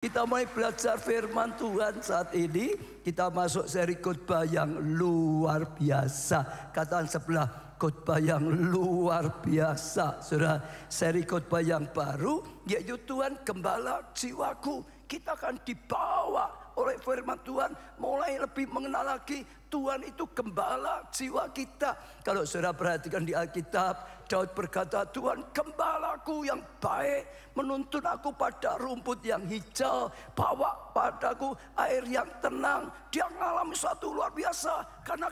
Kita mulai belajar firman Tuhan saat ini. Kita masuk seri khotbah yang luar biasa. Katakan sebelah, khotbah yang luar biasa. Saudara, seri khotbah yang baru, yaitu Tuhan Gembala jiwaku. Kita akan dibawa oleh firman Tuhan, mulai lebih mengenal lagi Tuhan itu gembala jiwa kita. Kalau saudara perhatikan di Alkitab, Daud berkata, Tuhan gembalaku yang baik, menuntun aku pada rumput yang hijau, bawa padaku air yang tenang. Dia mengalami satu luar biasa, karena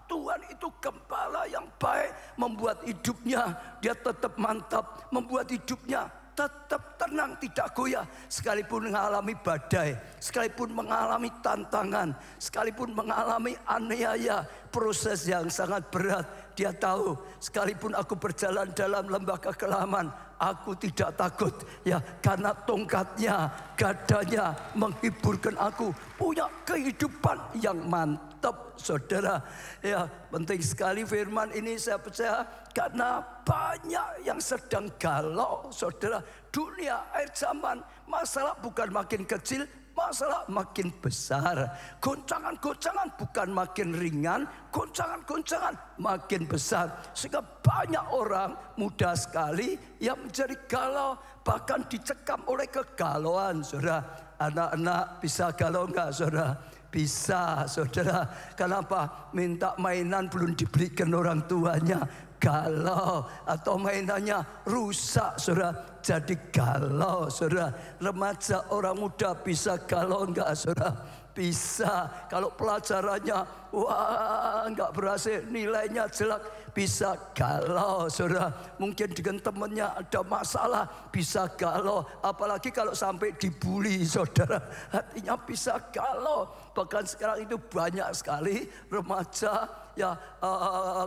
Tuhan itu gembala yang baik, membuat hidupnya dia tetap mantap, membuat hidupnya tetap tenang, tidak goyah. Sekalipun mengalami badai, sekalipun mengalami tantangan, sekalipun mengalami aniaya, proses yang sangat berat, dia tahu, sekalipun aku berjalan dalam lembah kekelaman, aku tidak takut, ya, karena tongkatnya, gadanya menghiburkan aku, punya kehidupan yang mantap, saudara. Ya, penting sekali firman ini, saya percaya, karena banyak yang sedang galau, saudara. Dunia akhir zaman, masalah bukan makin kecil, masalah makin besar. Goncangan-goncangan bukan makin ringan, goncangan-goncangan makin besar. Sehingga banyak orang mudah sekali yang menjadi galau, bahkan dicekam oleh kegalauan, saudara. Anak-anak bisa galau enggak, saudara? Bisa, saudara. Kenapa? Minta mainan belum diberikan orang tuanya, galau. Atau mainannya rusak, saudara, jadi galau, saudara. Remaja, orang muda bisa galau enggak, saudara? Bisa. Kalau pelajarannya wah enggak berhasil, nilainya jelek, bisa galau, saudara. Mungkin dengan temannya ada masalah, bisa galau. Apalagi kalau sampai dibully, saudara, hatinya bisa galau. Bahkan sekarang itu banyak sekali remaja, ya,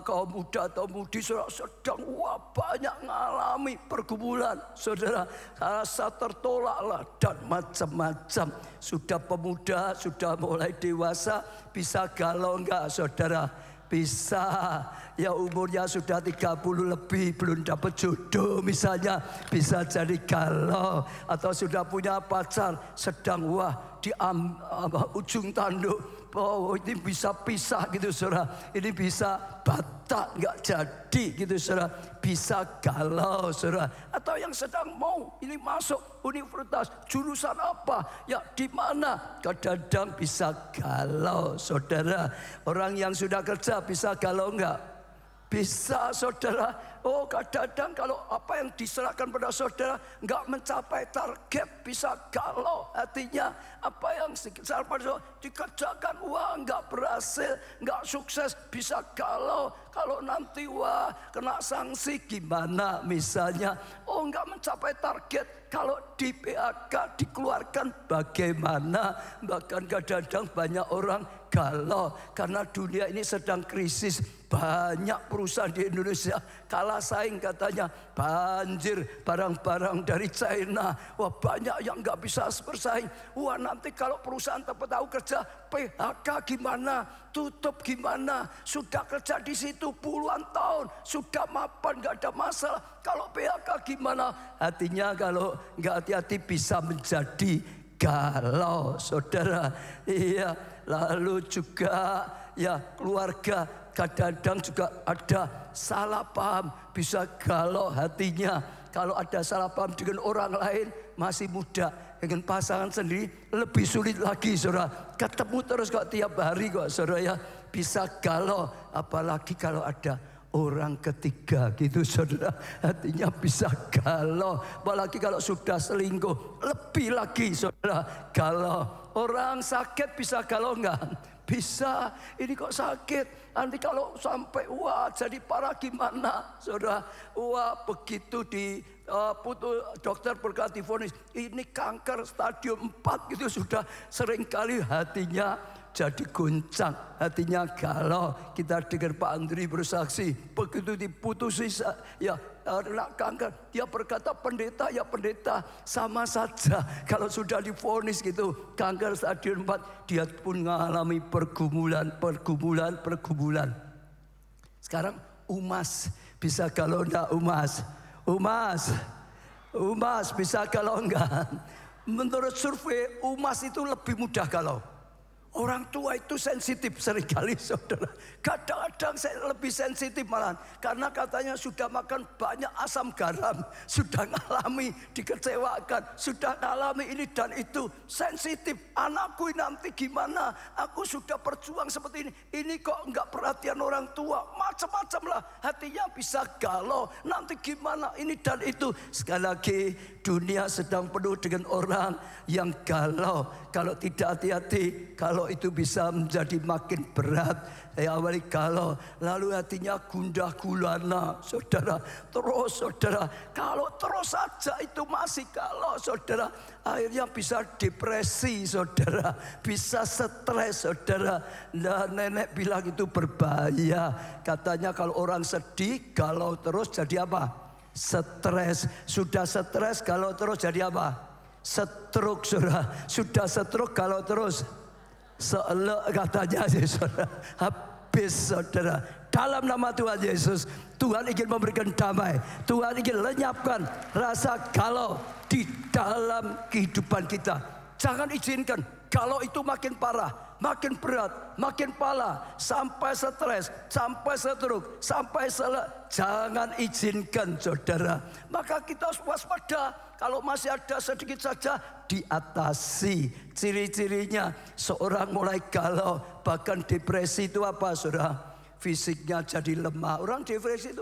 kaum muda atau mudi, saudara, sedang banyak mengalami pergumulan, saudara. Rasa tertolaklah dan macam-macam. Sudah pemuda, sudah mulai dewasa, bisa galau enggak, saudara? Bisa. Ya, umurnya sudah 30 lebih, belum dapat jodoh misalnya, bisa jadi galau. Atau sudah punya pacar, sedang di ujung tanduk, oh ini bisa pisah gitu, saudara. Ini bisa batak, nggak jadi gitu, saudara. Bisa galau, saudara. Atau yang sedang mau ini masuk universitas, jurusan apa, ya di mana, kadang-kadang bisa galau, saudara. Orang yang sudah kerja bisa galau nggak? Bisa, saudara. Oh, kadang-kadang kalau apa yang diserahkan pada saudara nggak mencapai target, bisa galau hatinya. Apa yang diserahkan pada saudara dikerjakan, wah nggak berhasil, nggak sukses, bisa galau. Kalau nanti wah kena sanksi gimana misalnya. Oh, nggak mencapai target, kalau di PHK dikeluarkan bagaimana. Bahkan kadang-kadang banyak orang galau karena dunia ini sedang krisis. Banyak perusahaan di Indonesia kalah saing, katanya banjir barang-barang dari China. Wah, banyak yang nggak bisa bersaing. Wah, nanti kalau perusahaan tempat tahu kerja PHK gimana, tutup gimana. Sudah kerja di situ puluhan tahun, sudah mapan, nggak ada masalah. Kalau PHK gimana? Hatinya kalau nggak hati-hati bisa menjadi galau, saudara. Iya, lalu juga ya keluarga, kadang-kadang juga ada salah paham, bisa galau hatinya. Kalau ada salah paham dengan orang lain masih muda, dengan pasangan sendiri lebih sulit lagi, saudara. Ketemu terus kok tiap hari kok, saudara, ya, bisa galau. Apalagi kalau ada orang ketiga gitu, saudara, hatinya bisa galau. Apalagi kalau sudah selingkuh, lebih lagi, saudara, galau. Orang sakit bisa galau enggak? Bisa. Ini kok sakit, nanti kalau sampai wah jadi parah gimana, saudara. Wah, begitu di dokter berkati vonis ini kanker stadium 4 gitu, sudah seringkali hatinya jadi goncang, hatinya galau. Kita dengar Pak Andri bersaksi, begitu diputusi ya kena kanker, dia berkata, pendeta, ya pendeta, sama saja. Kalau sudah divonis gitu kanker stadium 4, dia pun mengalami pergumulan. Sekarang Umas bisa galau enggak? Umas bisa galau enggak? Menurut survei, UMAS itu lebih mudah galau. Orang tua itu sensitif seringkali, saudara. Kadang-kadang lebih sensitif malahan. Karena katanya sudah makan banyak asam garam. Sudah ngalami dikecewakan. Sudah ngalami ini dan itu. Sensitif. Anakku nanti gimana? Aku sudah berjuang seperti ini. Ini kok enggak perhatian orang tua. Macam-macam lah. Hatinya bisa galau. Nanti gimana? Ini dan itu. Sekali lagi, dunia sedang penuh dengan orang yang galau. Kalau tidak hati-hati, kalau itu bisa menjadi makin berat. Awali galau, lalu hatinya gundah gulana, saudara. Terus saudara, kalau terus saja itu masih galau, saudara. Akhirnya bisa depresi, saudara. Bisa stres, saudara. Nah, nenek bilang itu berbahaya. Katanya kalau orang sedih, galau terus jadi apa? Stres. Sudah stres, galau terus jadi apa? Stroke, saudara. Sudah stroke kalau terus seelek katanya, saudara. Habis, saudara. Dalam nama Tuhan Yesus, Tuhan ingin memberikan damai. Tuhan ingin lenyapkan rasa galau di dalam kehidupan kita. Jangan izinkan galau itu makin parah, makin berat, makin pala, sampai stres, sampai stroke, sampai selek. Jangan izinkan, saudara. Maka kita harus waspada. Kalau masih ada sedikit saja, diatasi. Ciri-cirinya seorang mulai galau, bahkan depresi itu apa, saudara? Fisiknya jadi lemah. Orang depresi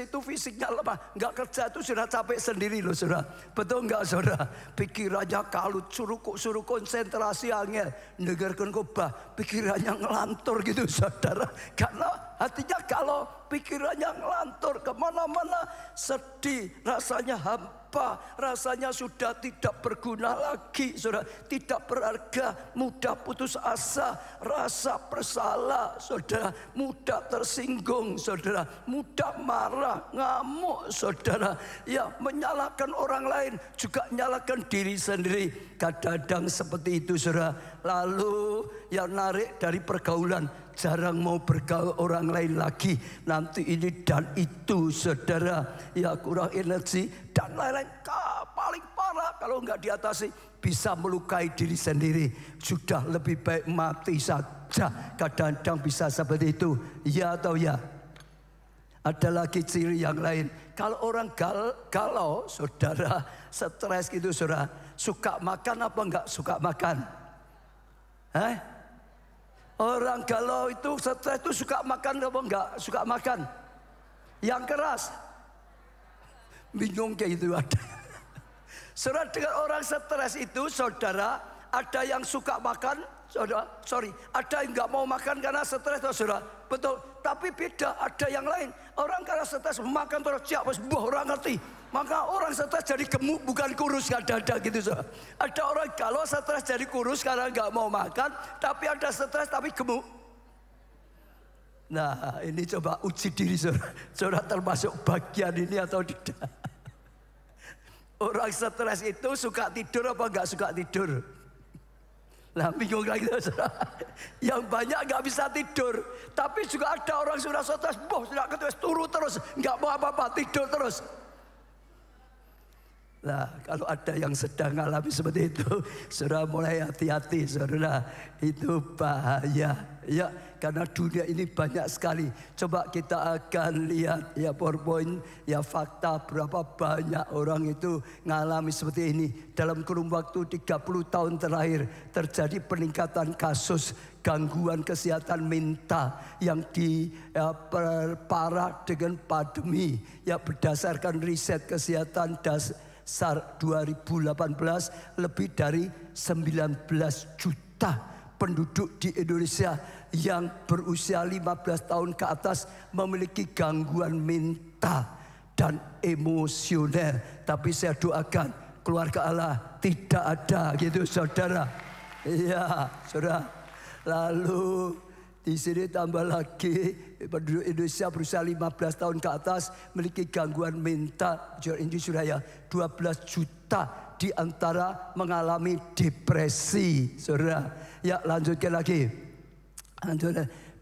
itu fisiknya lemah, nggak kerja itu sudah capek sendiri loh, saudara. Betul nggak, saudara? Pikirannya kalut, suruh konsentrasi angel, dengarkan khotbah, pikirannya ngelantur gitu, saudara. Karena hatinya kalau pikirannya ngelantur kemana-mana, sedih, rasanya hampa, rasanya sudah tidak berguna lagi, saudara. Tidak berharga, mudah putus asa, rasa bersalah, saudara. Mudah tersinggung, saudara. Mudah marah, ngamuk, saudara. Ya, menyalahkan orang lain, juga menyalahkan diri sendiri. Kadang-kadang seperti itu, saudara. Lalu yang narik dari pergaulan, jarang mau bergaul orang lain lagi. Nanti ini dan itu, saudara. Ya, kurang energi dan lain-lain. Paling parah kalau nggak diatasi, bisa melukai diri sendiri. Sudah lebih baik mati saja. Kadang-kadang bisa seperti itu. Ya atau ya? Ada lagi ciri yang lain. Kalau orang galau, saudara, stres gitu, saudara, suka makan apa enggak suka makan? Orang galau itu, stres itu suka makan apa enggak suka makan? Yang keras. Bingung kayak itu ada. Saudara, dengan orang stres itu, saudara, ada yang suka makan, saudara, ada yang nggak mau makan karena stres, saudara. Betul, tapi beda, ada yang lain. Orang karena stres makan terus, siapa orang ngerti. Maka orang stres jadi gemuk, bukan kurus, kadang-kadang gitu, saudara. Ada orang kalau stres jadi kurus karena nggak mau makan, tapi ada stres tapi gemuk. Nah, ini coba uji diri, saudara. Saudara termasuk bagian ini atau tidak? Orang stres itu suka tidur apa nggak suka tidur? Nah, bingung lagi, saudara. Yang banyak nggak bisa tidur, tapi juga ada orang sudah stres, sudah ketus turu terus, nggak mau apa-apa, tidur terus. Nah, kalau ada yang sedang mengalami seperti itu, saudara mulai hati-hati, saudara. Itu bahaya, ya, karena dunia ini banyak sekali. Coba kita akan lihat ya PowerPoint, ya fakta berapa banyak orang itu mengalami seperti ini. Dalam kurun waktu 30 tahun terakhir terjadi peningkatan kasus gangguan kesehatan mental yang diperparah dengan pandemi. Ya, berdasarkan riset kesehatan SAR 2018, lebih dari 19 juta penduduk di Indonesia yang berusia 15 tahun ke atas memiliki gangguan mental dan emosional. Tapi saya doakan keluarga Allah tidak ada gitu, saudara. Iya, saudara. Lalu di sini tambah lagi, penduduk Indonesia berusia 15 tahun ke atas memiliki gangguan mental. Ini sudah ya 12 juta di antara mengalami depresi, saudara. Ya, lanjutkan lagi.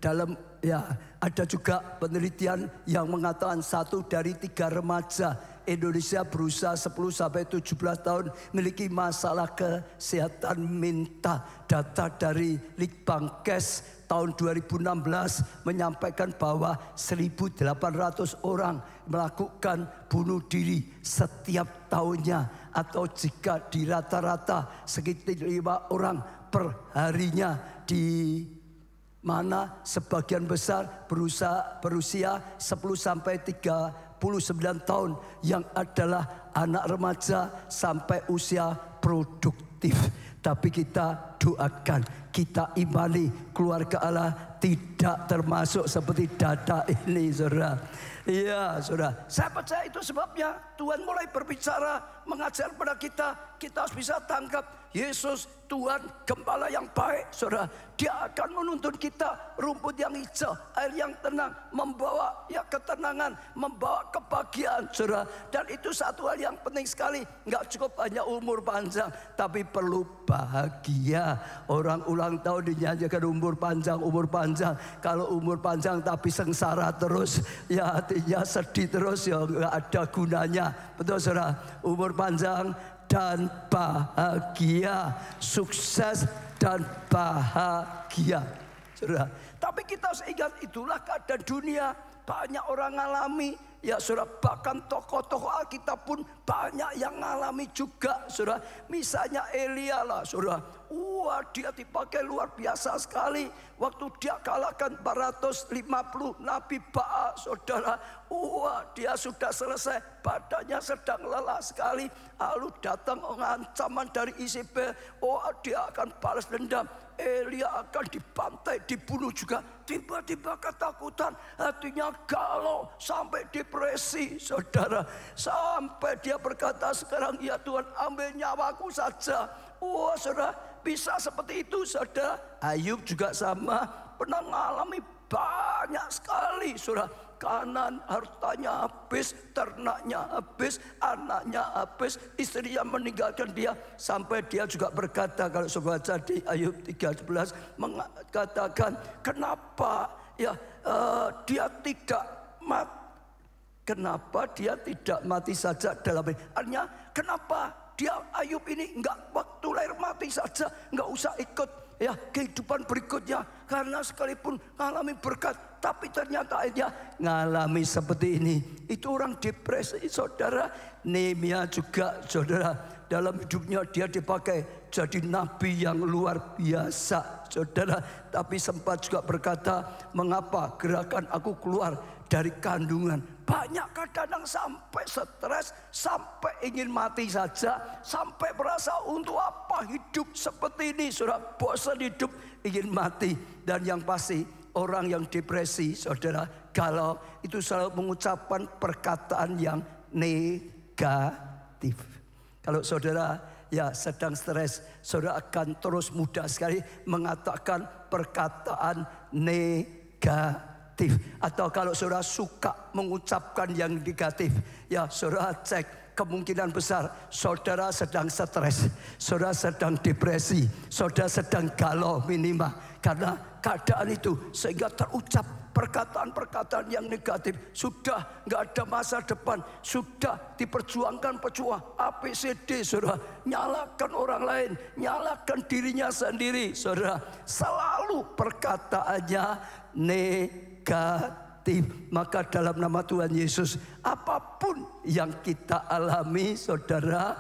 Dalam ya Ada juga penelitian yang mengatakan 1 dari 3 remaja Indonesia berusia 10-17 tahun memiliki masalah kesehatan mental. Data dari Litbangkes tahun 2016 menyampaikan bahwa 1.800 orang melakukan bunuh diri setiap tahunnya, atau jika di rata-rata sekitar 5 orang per harinya, di mana sebagian besar berusia 10-39 tahun yang adalah anak remaja sampai usia produktif. Tapi kita doakan, kita imani keluarga Allah tidak termasuk seperti data ini, saudara. Iya, saudara. Saya percaya itu sebabnya Tuhan mulai berbicara, mengajar pada kita harus bisa tangkap Yesus Tuhan Gembala yang baik, saudara. Dia akan menuntun kita rumput yang hijau, air yang tenang, membawa ketenangan, membawa kebahagiaan, saudara. Dan itu satu hal yang penting sekali. Nggak cukup hanya umur panjang, tapi perlu bahagia. Orang ulang tahun dinyanyikan umur panjang. Kalau umur panjang tapi sengsara terus, ya artinya sedih terus, ya nggak ada gunanya. Betul, saudara. Umur panjang dan bahagia, sukses dan bahagia, saudara. Tapi kita harus ingat, itulah keadaan dunia. Banyak orang ngalami, ya saudara. Bahkan tokoh-tokoh Alkitab pun banyak yang ngalami juga, saudara. Misalnya Elia lah, saudara. Wah, dia dipakai luar biasa sekali. Waktu dia kalahkan 450 Nabi Baal, saudara. Wah, dia sudah selesai, badannya sedang lelah sekali. Lalu datang ancaman dari Isabel. Wah, dia akan balas dendam. Elia akan dibantai, dibunuh juga. Tiba-tiba ketakutan, hatinya galau, sampai depresi, saudara. Sampai dia berkata, sekarang ya Tuhan, ambil nyawaku saja. Wah, saudara, bisa seperti itu, saudara. Ayub juga sama, pernah mengalami banyak sekali, saudara. Kanan hartanya habis, ternaknya habis, anaknya habis, istri yang meninggalkan dia. Sampai dia juga berkata, kalau saudara baca di Ayub 13 mengatakan, kenapa dia tidak mati? Kenapa dia tidak mati saja dalam ini? Artinya kenapa dia Ayub ini enggak waktu lahir mati saja, enggak usah ikut kehidupan berikutnya, karena sekalipun mengalami berkat, tapi ternyata akhirnya ngalami seperti ini. Itu orang depresi, saudara. Nehemia juga, saudara, dalam hidupnya dia dipakai jadi nabi yang luar biasa, saudara. Tapi sempat juga berkata, mengapa gerakan aku keluar dari kandungan? Banyak kadang sampai stres, sampai ingin mati saja, sampai merasa untuk apa hidup seperti ini, saudara. Bosan hidup, ingin mati. Dan yang pasti orang yang depresi, saudara, kalau itu selalu mengucapkan perkataan yang negatif. Kalau saudara sedang stres, saudara akan terus mudah sekali mengatakan perkataan negatif. Atau kalau saudara suka mengucapkan yang negatif, saudara cek, kemungkinan besar saudara sedang stres, saudara sedang depresi, saudara sedang galau minimal. Karena keadaan itu sehingga terucap perkataan-perkataan yang negatif. Sudah nggak ada masa depan, sudah diperjuangkan pejuang ABCD, saudara. Nyalakan orang lain, nyalakan dirinya sendiri, saudara. Selalu perkataannya negatif. Maka dalam nama Tuhan Yesus, apapun yang kita alami, saudara,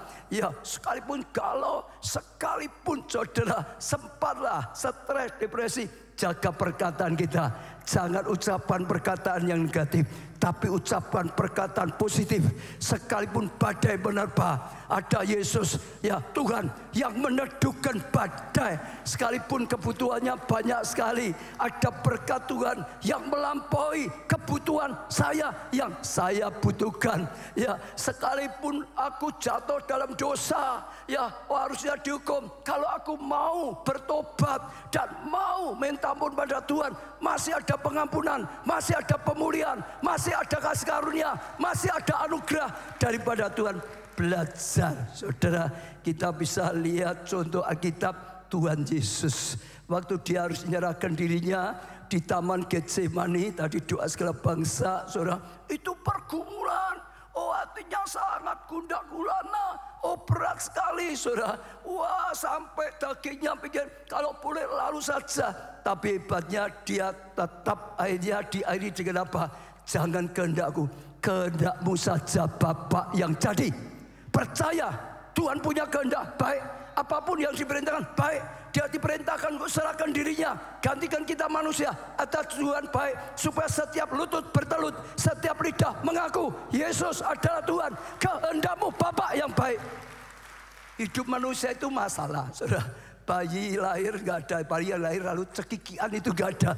sekalipun galau, sekalipun saudara sempatlah stres, depresi, jaga perkataan kita. Jangan ucapan perkataan yang negatif, tapi ucapan perkataan positif. Sekalipun badai menerpa, ada Yesus, Tuhan yang meneduhkan badai. Sekalipun kebutuhannya banyak sekali, ada berkat Tuhan yang melampaui kebutuhan saya yang saya butuhkan. Sekalipun aku jatuh dalam dosa, harusnya dihukum. Kalau aku mau bertobat dan mau minta ampun pada Tuhan, masih ada pengampunan, masih ada pemulihan, masih ada kasih karunia, masih ada anugerah daripada Tuhan. Belajar, saudara, kita bisa lihat contoh Alkitab Tuhan Yesus. Waktu dia harus menyerahkan dirinya di Taman Getsemani, tadi doa segala bangsa, saudara, itu pergumulan. Oh, hatinya sangat gundah gulana. Oh, berat sekali, saudara. Wah, sampai dagingnya pikir kalau boleh lalu saja. Tapi hebatnya dia tetap akhirnya diakhiri dengan apa? Jangan kehendakku, kehendakmu saja Bapa yang jadi. Percaya Tuhan punya kehendak baik. Apapun yang diperintahkan baik. Dia diperintahkan untuk serahkan dirinya, gantikan kita manusia atas Tuhan baik, supaya setiap lutut bertelut, setiap lidah mengaku Yesus adalah Tuhan. Kehendakmu Bapa yang baik. Hidup manusia itu masalah, saudara. Bayi lahir nggak ada, bayi lahir lalu cekikian itu nggak ada,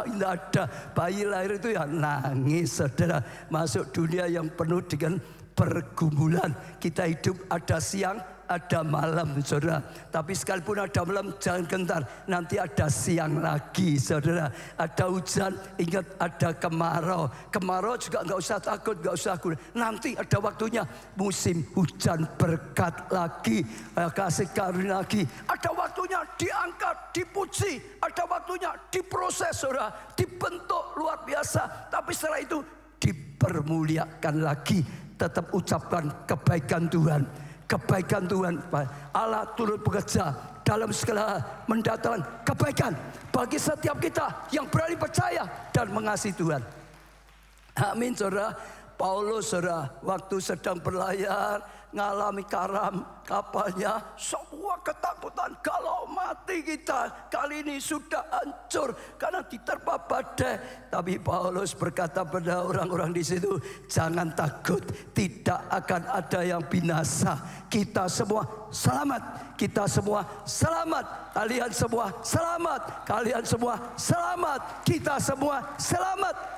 nggak ada. Bayi lahir itu ya nangis, saudara. Masuk dunia yang penuh dengan pergumulan. Kita hidup ada siang, ada malam, saudara. Tapi sekalipun ada malam, jangan gentar. Nanti ada siang lagi, saudara. Ada hujan, ingat ada kemarau. Kemarau juga nggak usah takut, nggak usah takut. Nanti ada waktunya musim hujan berkat lagi, kasih karunia lagi. Ada waktunya diangkat, dipuji. Ada waktunya diproses, saudara. Dibentuk luar biasa. Tapi setelah itu dipermuliakan lagi. Tetap ucapkan kebaikan Tuhan. Kebaikan Tuhan, Allah turut bekerja dalam segala mendatangkan kebaikan bagi setiap kita yang berani percaya dan mengasihi Tuhan. Amin, saudara. Paulus, saudara, waktu sedang berlayar, ngalami karam kapalnya, semua ketakutan kalau mati kita kali ini sudah hancur karena diterpa badai. Tapi Paulus berkata pada orang-orang di situ, jangan takut, tidak akan ada yang binasa. Kita semua selamat, kita semua selamat, kalian semua selamat, kalian semua selamat, kita semua selamat.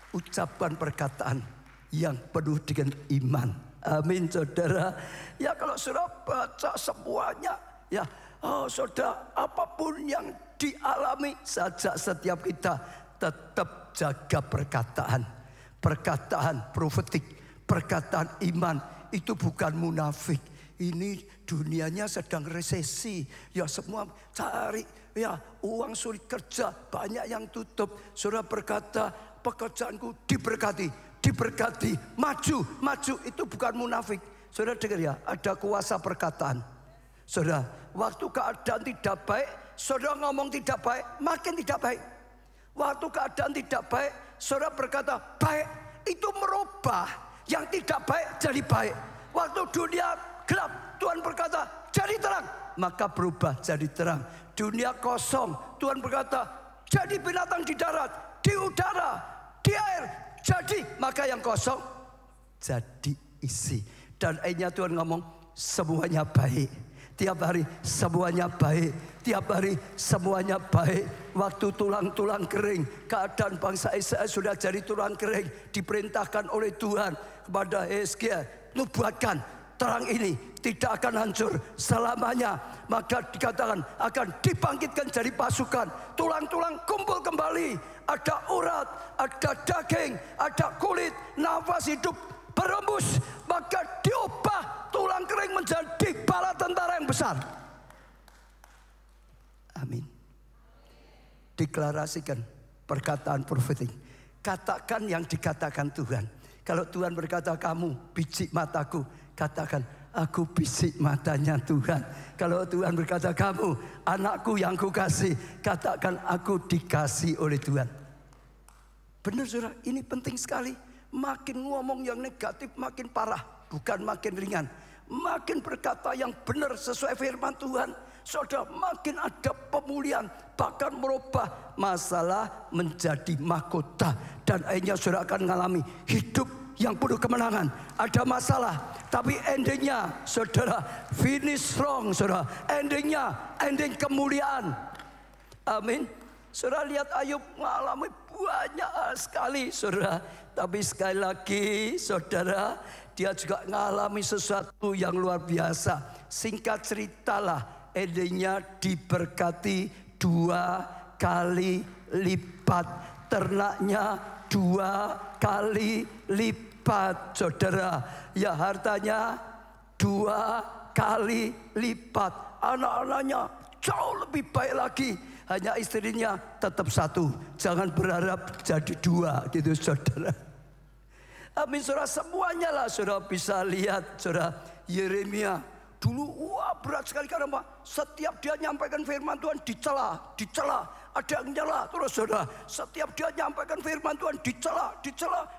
Ucapkan perkataan yang penuh dengan iman. Amin, saudara. Ya, kalau saudara baca semuanya, ya, oh, saudara, apapun yang dialami saja setiap kita tetap jaga perkataan. Perkataan profetik, perkataan iman, itu bukan munafik. Ini dunianya sedang resesi. Ya, semua cari, ya, uang sulit kerja, banyak yang tutup. Saudara berkata, pekerjaanku diberkati, diberkati, maju, maju, itu bukan munafik. Saudara dengar ya, ada kuasa perkataan. Saudara, waktu keadaan tidak baik, saudara ngomong tidak baik, makin tidak baik. Waktu keadaan tidak baik, saudara berkata baik, itu merubah yang tidak baik jadi baik. Waktu dunia gelap, Tuhan berkata jadi terang, maka berubah jadi terang. Dunia kosong, Tuhan berkata jadi binatang di darat, di udara, di air, jadi maka yang kosong jadi isi. Dan akhirnya Tuhan ngomong semuanya baik. Tiap hari semuanya baik, tiap hari semuanya baik. Waktu tulang-tulang kering, keadaan bangsa Israel sudah jadi tulang kering, diperintahkan oleh Tuhan kepada Hizkia, nubuatkan terang ini tidak akan hancur selamanya. Maka dikatakan akan dibangkitkan jadi pasukan. Tulang-tulang kumpul kembali. Ada urat, ada daging, ada kulit, nafas hidup berembus. Maka diubah tulang kering menjadi bala tentara yang besar. Amin. Deklarasikan perkataan profetik. Katakan yang dikatakan Tuhan. Kalau Tuhan berkata kamu biji mataku, katakan aku biji matanya Tuhan. Kalau Tuhan berkata kamu anakku yang kukasih, katakan aku dikasih oleh Tuhan. Benar, saudara, ini penting sekali. Makin ngomong yang negatif makin parah, bukan makin ringan. Makin berkata yang benar sesuai firman Tuhan, saudara, makin ada pemulihan, bahkan merubah masalah menjadi mahkota. Dan akhirnya saudara akan mengalami hidup yang penuh kemenangan. Ada masalah, tapi endingnya saudara finish strong, saudara. Endingnya ending kemuliaan. Amin. Saudara lihat Ayub mengalami banyak sekali, saudara. Tapi sekali lagi, saudara, dia juga mengalami sesuatu yang luar biasa. Singkat ceritalah, endingnya diberkati 2 kali lipat. Ternaknya 2 kali lipat, saudara. Ya, hartanya 2 kali lipat. Anak-anaknya jauh lebih baik lagi. hanya istrinya tetap satu. Jangan berharap jadi dua gitu saudara. Amin saudara, semuanya lah saudara bisa lihat saudara. Yeremia dulu berat sekali karena apa? Setiap dia nyampaikan firman Tuhan dicela. Ada yang nyela terus saudara. Setiap dia nyampaikan firman Tuhan dicela.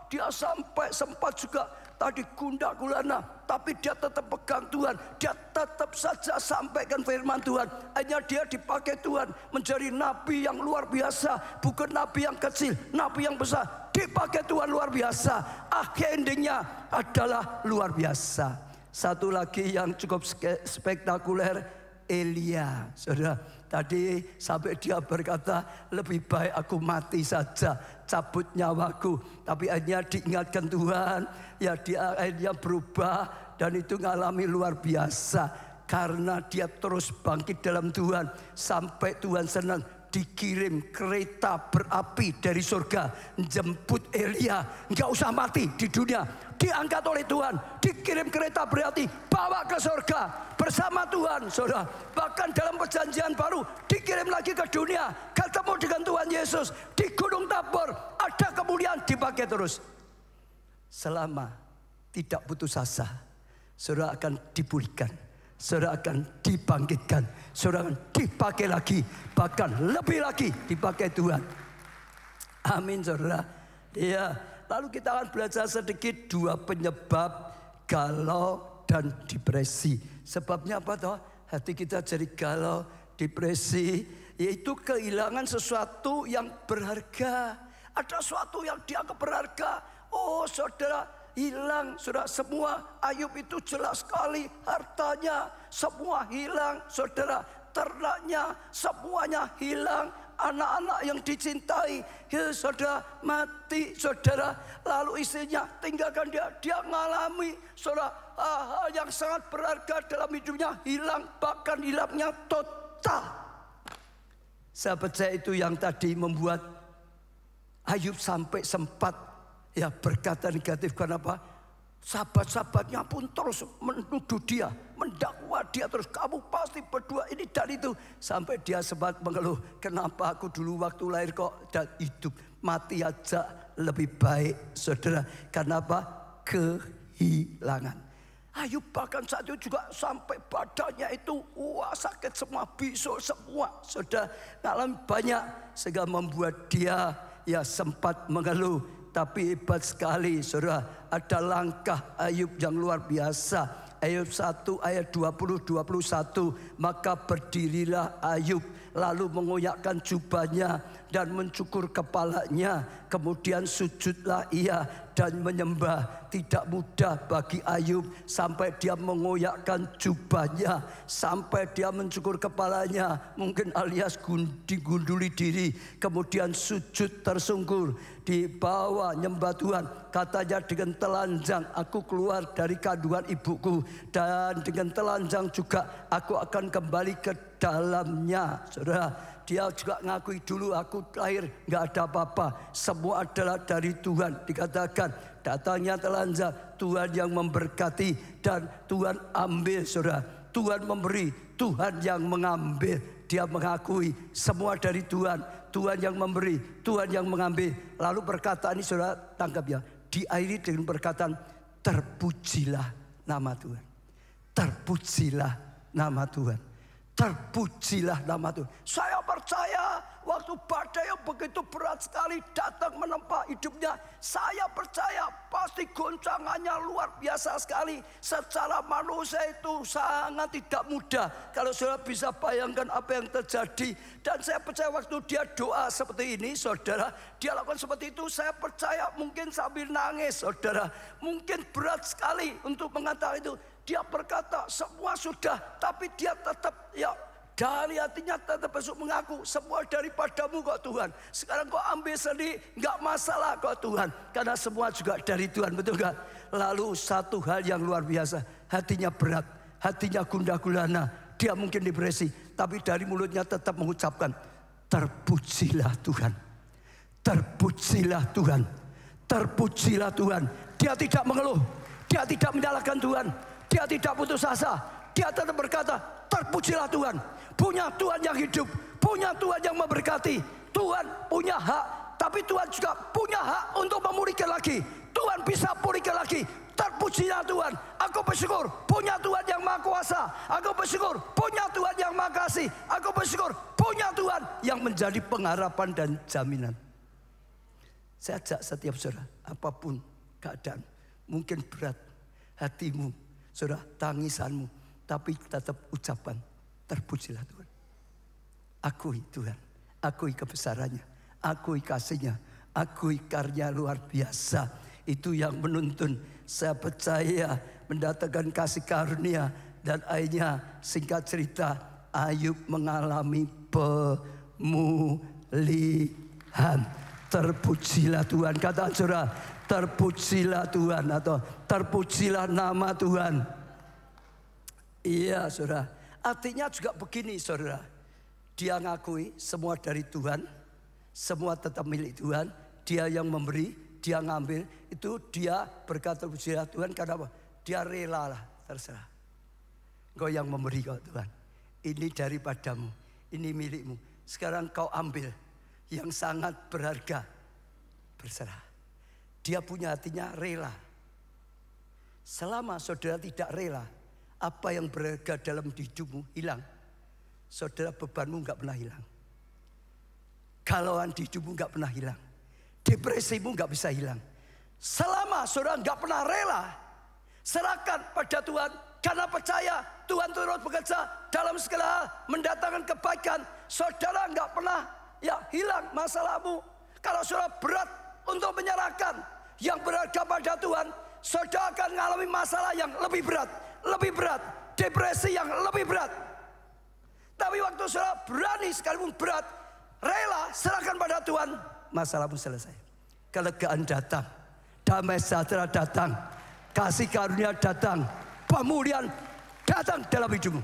Dia sampai sempat juga tadi gundah gulana, tapi dia tetap pegang Tuhan. Dia tetap saja sampaikan firman Tuhan. Hanya dia dipakai Tuhan menjadi nabi yang luar biasa. Bukan nabi yang kecil, nabi yang besar. Dipakai Tuhan luar biasa. Akhir endingnya adalah luar biasa. Satu lagi yang cukup spektakuler, Elia. Saudara, tadi sampai dia berkata, lebih baik aku mati saja, cabut nyawaku. Tapi akhirnya diingatkan Tuhan, ya dia akhirnya berubah. Dan itu ngalami luar biasa. Karena dia terus bangkit dalam Tuhan. Sampai Tuhan senang, dikirim kereta berapi dari surga. Jemput Elia, nggak usah mati di dunia. Diangkat oleh Tuhan, dikirim kereta berapi, bawa ke surga bersama Tuhan, saudara. Bahkan dalam perjanjian baru dikirim lagi ke dunia, ketemu dengan Tuhan Yesus di Gunung Tabor. Ada kemuliaan, dipakai terus. Selama tidak putus asa, saudara akan dipulihkan, saudara akan dibangkitkan, saudara akan dipakai lagi, bahkan lebih lagi dipakai Tuhan. Amin saudara. Ya. Lalu kita akan belajar sedikit dua penyebab galau dan depresi. Sebabnya apa toh? Hati kita jadi galau, depresi, yaitu kehilangan sesuatu yang berharga. Ada sesuatu yang dianggap berharga. Oh saudara, hilang saudara, semua. Ayub itu jelas sekali hartanya semua hilang saudara. Ternaknya semuanya hilang. Anak-anak yang dicintai, ya saudara, mati saudara. Lalu istrinya tinggalkan dia. Dia mengalami saudara hal yang sangat berharga dalam hidupnya hilang, bahkan hilangnya total. Saya percaya itu yang tadi membuat Ayub sampai sempat ya berkata negatif. Kenapa? Sahabat-sahabatnya pun terus menuduh dia, mendakwa dia terus. Kamu pasti berdua ini dan itu. Sampai dia sempat mengeluh, kenapa aku dulu waktu lahir kok dan hidup, mati aja lebih baik saudara. Karena apa? Kehilangan. Ayub bahkan saat itu juga sampai badannya itu sakit semua, bisul semua saudara. Ngalami banyak sehingga membuat dia ya sempat mengeluh. Tapi hebat sekali saudara, ada langkah Ayub yang luar biasa. Ayub 1 ayat 20-21. Maka berdirilah Ayub, lalu mengoyakkan jubahnya dan mencukur kepalanya. Kemudian sujudlah ia dan menyembah. Tidak mudah bagi Ayub sampai dia mengoyakkan jubahnya, sampai dia mencukur kepalanya, mungkin alias digunduli diri, kemudian sujud tersungkur di bawah nyembah Tuhan. Katanya dengan telanjang aku keluar dari kandungan ibuku, dan dengan telanjang juga aku akan kembali ke dalamnya. Saudara, dia juga ngakui dulu aku lahir nggak ada apa-apa, semua adalah dari Tuhan. Dikatakan datangnya telanjang, Tuhan yang memberkati dan Tuhan ambil saudara. Tuhan memberi, Tuhan yang mengambil. Dia mengakui semua dari Tuhan. Tuhan yang memberi, Tuhan yang mengambil. Lalu perkataan ini saudara tangkap ya, diakhiri dengan perkataan terpujilah nama Tuhan. Terpujilah nama Tuhan. Terpujilah nama Tuhan. Saya percaya waktu badai yang begitu berat sekali datang menempa hidupnya, saya percaya pasti goncangannya luar biasa sekali. Secara manusia itu sangat tidak mudah. Kalau saudara bisa bayangkan apa yang terjadi. Dan saya percaya waktu dia doa seperti ini saudara, dia lakukan seperti itu, saya percaya mungkin sambil nangis saudara. Mungkin berat sekali untuk mengatakan itu. Dia berkata semua sudah, tapi dia tetap ya dari hatinya tetap besok mengaku semua daripadamu kok Tuhan. Sekarang kok ambil sendiri, nggak masalah kok Tuhan, karena semua juga dari Tuhan, betul nggak? Lalu satu hal yang luar biasa, hatinya berat, hatinya gundah gulana, dia mungkin depresi, tapi dari mulutnya tetap mengucapkan terpujilah Tuhan, terpujilah Tuhan, terpujilah Tuhan. Dia tidak mengeluh, dia tidak menyalahkan Tuhan. Dia tidak putus asa. Dia tetap berkata, terpujilah Tuhan. Punya Tuhan yang hidup, punya Tuhan yang memberkati. Tuhan punya hak, tapi Tuhan juga punya hak untuk memulihkan lagi. Tuhan bisa pulihkan lagi. Terpujilah Tuhan. Aku bersyukur punya Tuhan yang Maha Kuasa. Aku bersyukur punya Tuhan yang Maha Kasih. Aku bersyukur punya Tuhan yang menjadi pengharapan dan jaminan. Saya ajak setiap saudara, apapun keadaan, mungkin berat hatimu, saudara, tangisanmu, tapi tetap ucapan, terpujilah Tuhan. Akui Tuhan, akui kebesarannya, akui kasihnya, akui karya luar biasa. Itu yang menuntun, saya percaya, mendatangkan kasih karunia. Dan akhirnya singkat cerita, Ayub mengalami pemulihan. Terpujilah Tuhan, kata saudara, terpujilah Tuhan, atau terpujilah nama Tuhan. Iya saudara, artinya juga begini saudara, dia ngakui semua dari Tuhan, semua tetap milik Tuhan, dia yang memberi, dia ngambil, itu dia berkata pujilah Tuhan karena apa? Dia rela lah, terserah. Engkau yang memberi kau Tuhan, ini daripadamu, ini milikmu. Sekarang kau ambil yang sangat berharga, berserah. Dia punya hatinya rela. Selama saudara tidak rela, apa yang berharga dalam hidupmu hilang. Saudara, bebanmu gak pernah hilang. Galauan di hidupmu gak pernah hilang. Depresimu gak bisa hilang. Selama saudara gak pernah rela, serahkan pada Tuhan. Karena percaya Tuhan turut bekerja dalam segala hal, mendatangkan kebaikan. Saudara gak pernah hilang masalahmu. Kalau saudara berat untuk menyerahkan yang berharga pada Tuhan, saudara akan mengalami masalah yang lebih berat, depresi yang lebih berat. Tapi waktu saudara berani sekalipun berat, rela serahkan pada Tuhan, masalahmu selesai. Kelegaan datang, damai sejahtera datang, kasih karunia datang, pemulihan datang dalam hidupmu.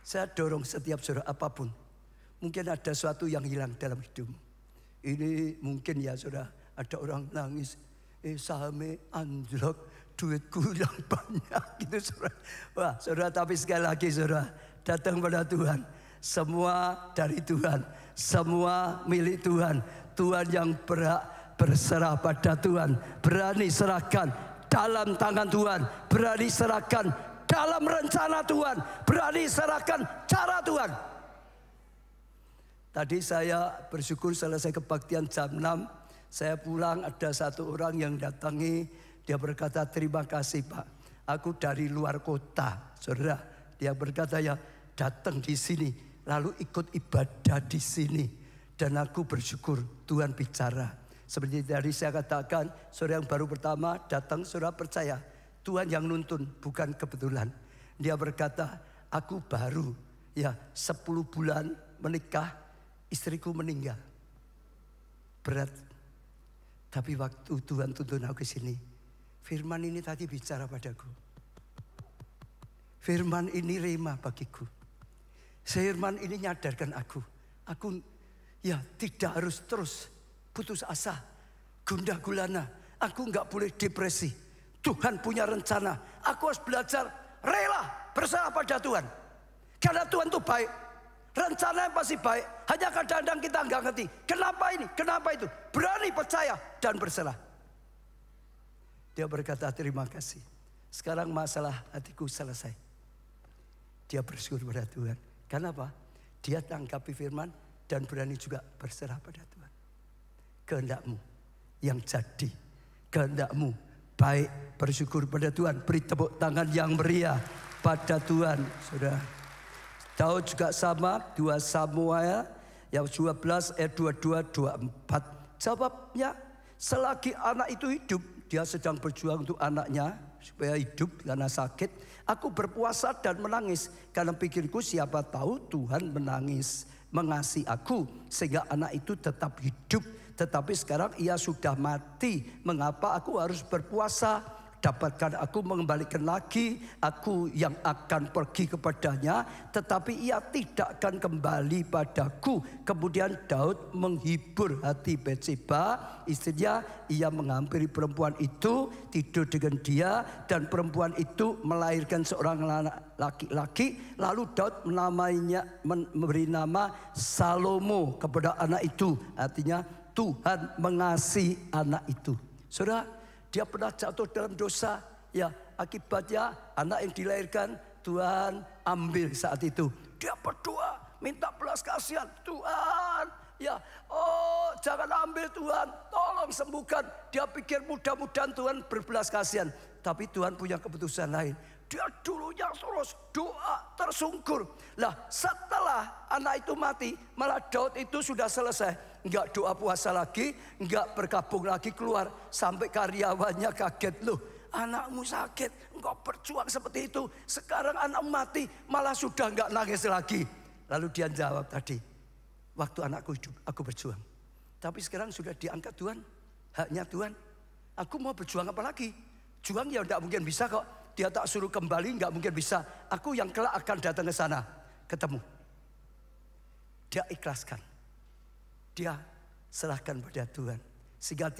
Saya dorong setiap saudara apapun, mungkin ada sesuatu yang hilang dalam hidupmu. Ini mungkin ya saudara, ada orang nangis, sahamnya anjlok, duitku yang banyak gitu saudara. Wah saudara, tapi sekali lagi saudara, datang pada Tuhan. Semua dari Tuhan, semua milik Tuhan. Tuhan yang berhak berserah pada Tuhan, berani serahkan dalam tangan Tuhan, berani serahkan dalam rencana Tuhan, berani serahkan cara Tuhan. Tadi saya bersyukur selesai kebaktian jam 6, saya pulang ada satu orang yang datangi, dia berkata terima kasih Pak, aku dari luar kota, saudara. Dia berkata ya datang di sini, lalu ikut ibadah di sini. Dan aku bersyukur Tuhan bicara. Seperti tadi saya katakan, saudara yang baru pertama datang, saudara percaya Tuhan yang nuntun, bukan kebetulan. Dia berkata, aku baru 10 bulan menikah, istriku meninggal. Berat. Tapi waktu Tuhan tuntun aku ke sini, firman ini tadi bicara padaku. Firman ini rema bagiku. Firman ini nyadarkan aku tidak harus terus putus asa, gundah gulana. Aku nggak boleh depresi. Tuhan punya rencana. Aku harus belajar rela berserah pada Tuhan. Karena Tuhan itu baik. Rencana yang pasti baik. Hanya kadang-kadang kita nggak ngerti. Kenapa ini? Kenapa itu? Berani percaya dan berserah. Dia berkata terima kasih. Sekarang masalah hatiku selesai. Dia bersyukur pada Tuhan. Kenapa? Dia tanggapi firman dan berani juga berserah pada Tuhan. Kehendakmu yang jadi, kehendakmu baik, bersyukur pada Tuhan. Beri tepuk tangan yang meriah pada Tuhan, saudara. Daud juga sama, 2 Samuel yang 12 ayat 22-24. Jawabnya, selagi anak itu hidup, dia sedang berjuang untuk anaknya supaya hidup karena sakit. Aku berpuasa dan menangis karena pikirku siapa tahu Tuhan mengasihi aku sehingga anak itu tetap hidup. Tetapi sekarang ia sudah mati. Mengapa aku harus berpuasa dapatkan aku, mengembalikan lagi aku yang akan pergi kepadanya, tetapi ia tidak akan kembali padaku. Kemudian Daud menghibur hati Batseba, istrinya. Ia menghampiri perempuan itu, tidur dengan dia, dan perempuan itu melahirkan seorang laki-laki. Lalu Daud memberi nama Salomo kepada anak itu, artinya Tuhan mengasihi anak itu. Saudara, dia pernah jatuh dalam dosa, ya akibatnya anak yang dilahirkan Tuhan ambil saat itu. Dia berdoa, minta belas kasihan, Tuhan, ya, oh jangan ambil Tuhan, tolong sembuhkan. Dia pikir mudah-mudahan Tuhan berbelas kasihan, tapi Tuhan punya keputusan lain. Dia dulunya terus doa tersungkur. Lah setelah anak itu mati, malah Daud itu sudah selesai. Enggak doa puasa lagi, enggak berkabung lagi keluar. Sampai karyawannya kaget, loh anakmu sakit, engkau berjuang seperti itu. Sekarang anakmu mati, malah sudah enggak nangis lagi. Lalu dia jawab tadi, waktu anakku hidup, aku berjuang. Tapi sekarang sudah diangkat Tuhan, haknya Tuhan. Aku mau berjuang apa lagi? Juang ya enggak mungkin bisa kok. Dia tak suruh kembali, enggak mungkin bisa. Aku yang kelak akan datang ke sana, ketemu. Dia ikhlaskan. Dia serahkan pada Tuhan. Sehingga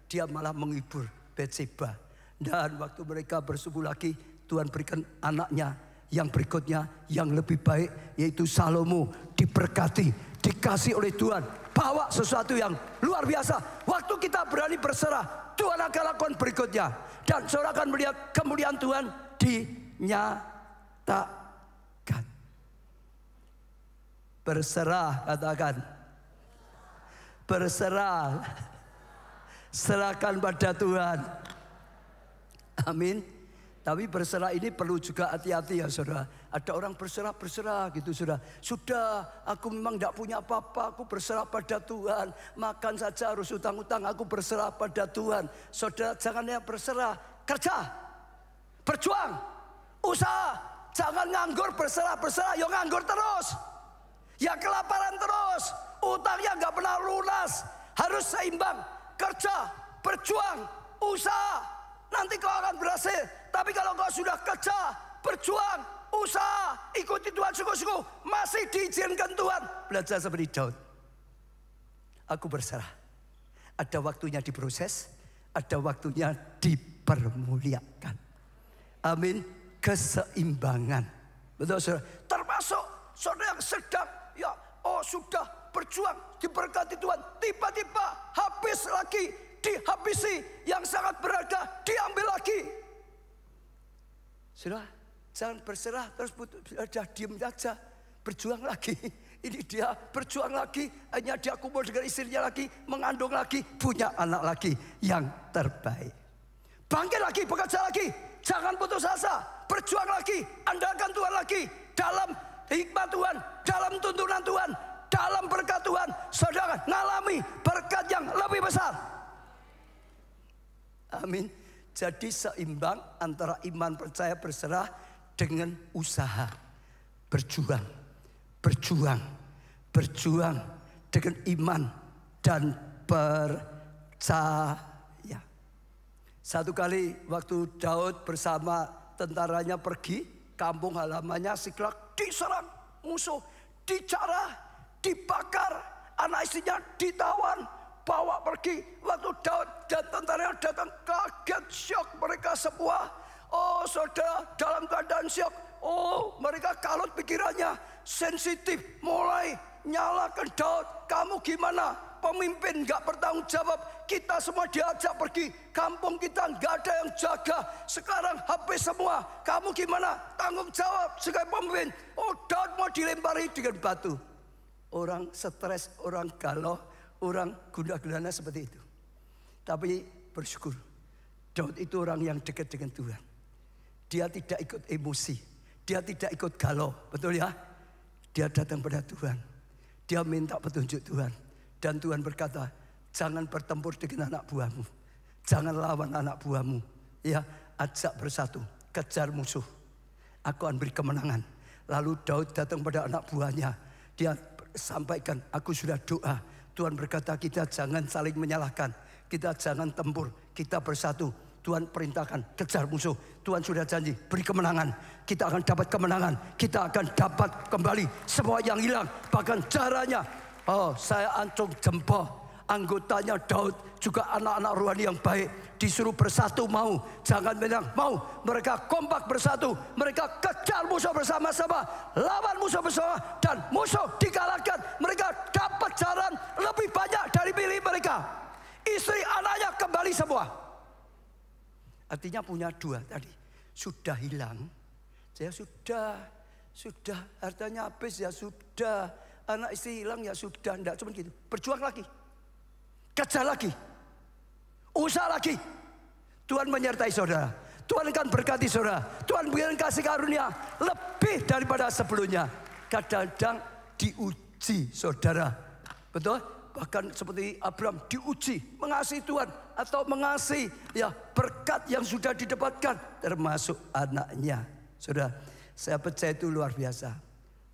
dia malah menghibur Batseba. Dan waktu mereka bersumbu lagi, Tuhan berikan anaknya yang berikutnya yang lebih baik, yaitu Salomo. Diberkati, dikasih oleh Tuhan, bawa sesuatu yang luar biasa. Waktu kita berani berserah, Tuhan akan lakukan berikutnya. Dan saudara akan melihat kemuliaan Tuhan dinyatakan. Berserah, katakan. Berserah. Serahkan pada Tuhan. Amin. Tapi berserah ini perlu juga hati-hati ya saudara. Ada orang berserah gitu saudara. Sudah, aku memang tidak punya apa-apa, aku berserah pada Tuhan. Makan saja harus utang-utang, aku berserah pada Tuhan. Saudara jangan ya berserah, kerja, berjuang, usaha. Jangan nganggur berserah, ya nganggur terus. Ya kelaparan terus, utangnya nggak pernah lunas. Harus seimbang, kerja, berjuang, usaha. Nanti kau akan berhasil. Tapi kalau kau sudah kerja, berjuang, usaha, ikuti Tuhan sungguh-sungguh, masih diizinkan Tuhan. Belajar seperti Daud. Aku berserah. Ada waktunya diproses, ada waktunya dipermuliakan. Amin. Keseimbangan. Betul saudara. Termasuk saudara yang sedang, ya, oh sudah berjuang, diberkati Tuhan. Tiba-tiba habis lagi, dihabisi, yang sangat berharga diambil lagi. Sudah, jangan berserah terus sudah diam saja, berjuang lagi. Ini dia berjuang lagi, hanya dia kumpul dengan istrinya lagi, mengandung lagi, punya anak lagi yang terbaik. Bangkit lagi, bekerja lagi, jangan putus asa, berjuang lagi, andalkan Tuhan lagi, dalam hikmat Tuhan, dalam tuntunan Tuhan, dalam berkat Tuhan, saudara mengalami berkat yang lebih besar. Amin. Jadi seimbang antara iman percaya berserah dengan usaha. Berjuang. Berjuang dengan iman dan percaya. Satu kali waktu Daud bersama tentaranya pergi, kampung halamannya Siklag diserang musuh, dijarah, dibakar, anak istrinya ditawan, bawa pergi. Waktu Daud dan tentaranya datang, kaget, syok mereka semua. Oh saudara, dalam keadaan syok. Oh mereka kalut pikirannya, sensitif, mulai nyalakan Daud. Kamu gimana? Pemimpin gak bertanggung jawab. Kita semua diajak pergi, kampung kita gak ada yang jaga. Sekarang habis semua. Kamu gimana? Tanggung jawab sebagai pemimpin. Oh Daud mau dilempari dengan batu. Orang stres, orang galau, orang gundah gulana seperti itu. Tapi bersyukur, Daud itu orang yang dekat dengan Tuhan. Dia tidak ikut emosi, dia tidak ikut galau, betul ya? Dia datang pada Tuhan, dia minta petunjuk Tuhan. Dan Tuhan berkata, jangan bertempur dengan anak buahmu, jangan lawan anak buahmu. Ya, ajak bersatu, kejar musuh, aku akan beri kemenangan. Lalu Daud datang pada anak buahnya, dia sampaikan, aku sudah doa. Tuhan berkata kita jangan saling menyalahkan, kita jangan tempur, kita bersatu. Tuhan perintahkan, kejar musuh. Tuhan sudah janji, beri kemenangan. Kita akan dapat kemenangan. Kita akan dapat kembali semua yang hilang. Bahkan caranya, saya ancung jempol. Anggotanya Daud, juga anak-anak rohani yang baik, disuruh bersatu mau, jangan bilang mau. Mereka kompak bersatu, mereka kejar musuh bersama-sama, lawan musuh bersama, dan musuh dikalahkan. Mereka dapat jalan lebih banyak dari milik mereka. Istri anaknya kembali semua. Artinya punya dua tadi, sudah hilang, ya sudah, hartanya habis ya sudah, anak istri hilang ya sudah, enggak cuma gitu, berjuang lagi. Kejar lagi, usaha lagi. Tuhan menyertai saudara. Tuhan akan berkati saudara. Tuhan berikan kasih karunia lebih daripada sebelumnya. Kadang-kadang diuji saudara. Betul? Bahkan seperti Abraham diuji mengasihi Tuhan atau mengasihi ya berkat yang sudah didapatkan termasuk anaknya. Saudara, saya percaya itu luar biasa.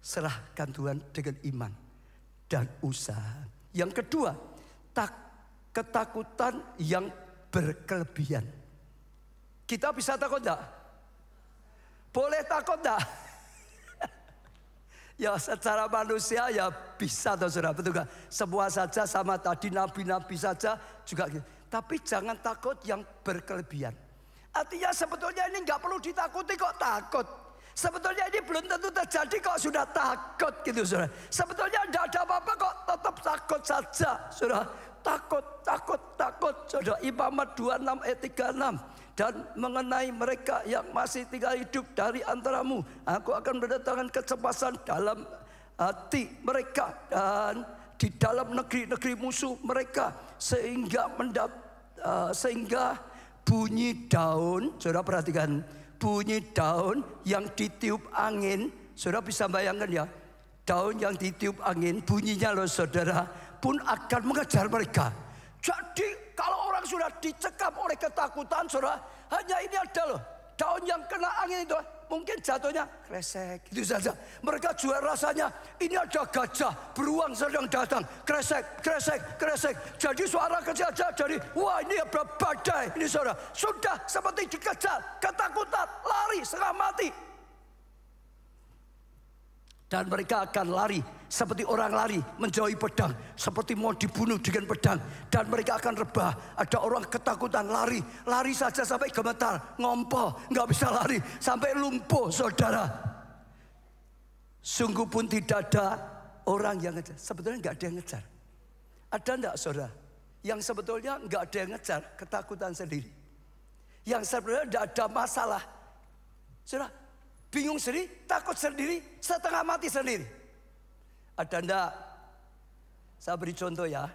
Serahkan Tuhan dengan iman dan usaha. Yang kedua, ketakutan yang berkelebihan. Kita bisa takut enggak? Boleh takut enggak? Ya secara manusia ya bisa toh saudara, betul gak? Semua saja sama tadi nabi-nabi saja juga gitu. Tapi jangan takut yang berkelebihan. Artinya sebetulnya ini nggak perlu ditakuti kok takut. Sebetulnya ini belum tentu terjadi kok sudah takut gitu saudara. Sebetulnya tidak ada apa-apa kok tetap takut saja saudara. Takut. Saudara, Imamat 26 ayat 36. Dan mengenai mereka yang masih tinggal hidup dari antaramu, aku akan mendatangkan kecemasan dalam hati mereka dan di dalam negeri-negeri musuh mereka, sehingga bunyi daun, saudara perhatikan, bunyi daun yang ditiup angin. Saudara bisa bayangkan ya, daun yang ditiup angin bunyinya loh saudara, pun akan mengejar mereka. Jadi kalau orang sudah dicekam oleh ketakutan saudara, hanya ini ada loh, daun yang kena angin itu mungkin jatuhnya kresek gitu saja. Mereka juga rasanya ini ada gajah, beruang sedang datang, kresek. Jadi suara kecil aja dari wah ini ada badai ini saudara. Sudah seperti dikejar, ketakutan, lari setengah mati. Dan mereka akan lari seperti orang lari menjauhi pedang, seperti mau dibunuh dengan pedang. Dan mereka akan rebah. Ada orang ketakutan lari saja sampai gemetar, ngompol, nggak bisa lari sampai lumpuh saudara. Sungguh pun tidak ada orang yang ngejar. Sebetulnya nggak ada yang ngejar. Ada enggak saudara? Yang sebetulnya nggak ada yang ngejar, ketakutan sendiri. Yang sebenarnya tidak ada masalah. Saudara, bingung sendiri, takut sendiri, setengah mati sendiri. Ada enggak? Saya beri contoh ya.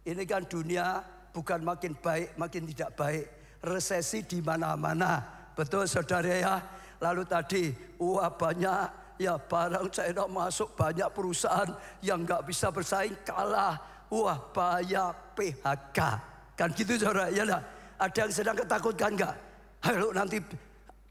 Ini kan dunia bukan makin baik, makin tidak baik. Resesi di mana-mana. Betul saudara ya. Lalu tadi, wah banyak ya barang China masuk, banyak perusahaan yang nggak bisa bersaing kalah. Wah bahaya PHK. Kan gitu saudara, ya enggak? Ada yang sedang ketakutkan enggak? Halo nanti